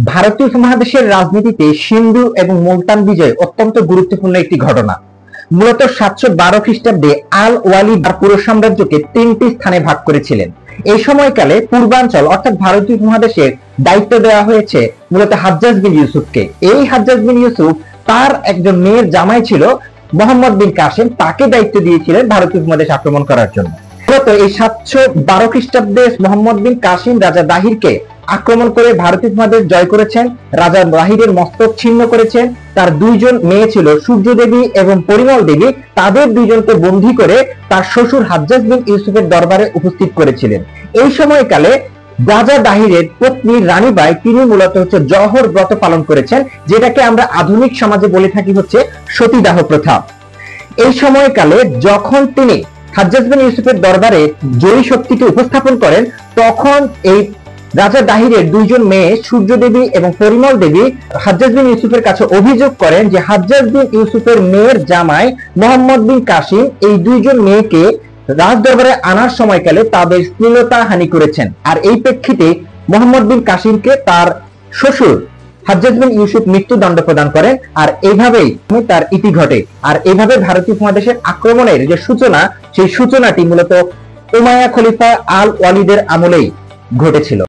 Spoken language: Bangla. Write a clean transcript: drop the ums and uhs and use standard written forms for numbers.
ভারতীয় উপমহাদেশের রাজনীতিতে সিন্ধু এবং মুলতান বিজয় অত্যন্ত গুরুত্বপূর্ণ একটি ঘটনা। মূলত 712 খ্রিস্টাব্দে আল ওয়ালিদ পুরো সাম্রাজ্যকে 3টি স্থানে ভাগ করেছিলেন। এই সময়কালে পূর্বাঞ্চল অর্থাৎ ভারতীয় উপমহাদেশের দায়িত্ব দেওয়া হয়েছে মূলত হাজ্জাজ বিন ইউসুফকে। এই হাজ্জাজ বিন ইউসুফ তার একজন মেয়ের জামাই ছিল মোহাম্মদ বিন কাসেম, তাকে দায়িত্ব দিয়েছিলেন ভারতীয় উপমহাদেশ আক্রমণ করার জন্য। মূলত এই 712 খ্রিস্টাব্দে মোহাম্মদ বিন কাসিম রাজা দাহিরকে আক্রমণ করে ভারতীয় উপমহাদেশ জয় করেছেন। রাজা দাহিরের মস্তক ছিন্ন করেছেন। তার দুইজন মেয়ে ছিল সূর্য দেবী এবং পরিমল দেবী, তাদের দুইজনকে বন্দী করে তার শ্বশুর হাজ্জাজ বিন ইউসুফের দরবারে উপস্থিত করেছিলেন। এই সময়কালে রাজা দাহিরের পত্নী রানীবাই তিনি মূলত জহর ব্রত পালন করেছেন, যেটাকে আমরা আধুনিক সমাজে বলে থাকি সতীদাহ প্রথা। এই সময়কালে যখন তিনি হাজ্জাজ বিন ইউসুফের দরবারে জয়ী শক্তিকে উপস্থাপন করেন, তখন এই রাজা দাহিরের দুইজন মেয়ে সূর্য দেবী এবং পরিমল দেবী হাজ্জাজ বিন ইউসুফের কাছে অভিযোগ করেন যে হাজ্জাজ বিন ইউসুফের মেয়ের জামাই মোহাম্মদ বিন কাসিম এই দুইজন মেয়েকে রাজ দরবারে আনার সময়কালে তাদের শ্লীলতা হানি করেছেন। আর এই প্রেক্ষিতে মোহাম্মদ বিন কাসিমকে তার শ্বশুর হাজ্জাজ বিন ইউসুফ মৃত্যুদণ্ড প্রদান করেন। আর এইভাবেই তার ইতি ঘটে। আর এইভাবে ভারতীয় উপমহাদেশের আক্রমণের যে সূচনা, সেই সূচনাটি মূলত উমাইয়া খলিফা আল ওয়ালিদের আমলেই ঘটেছিল।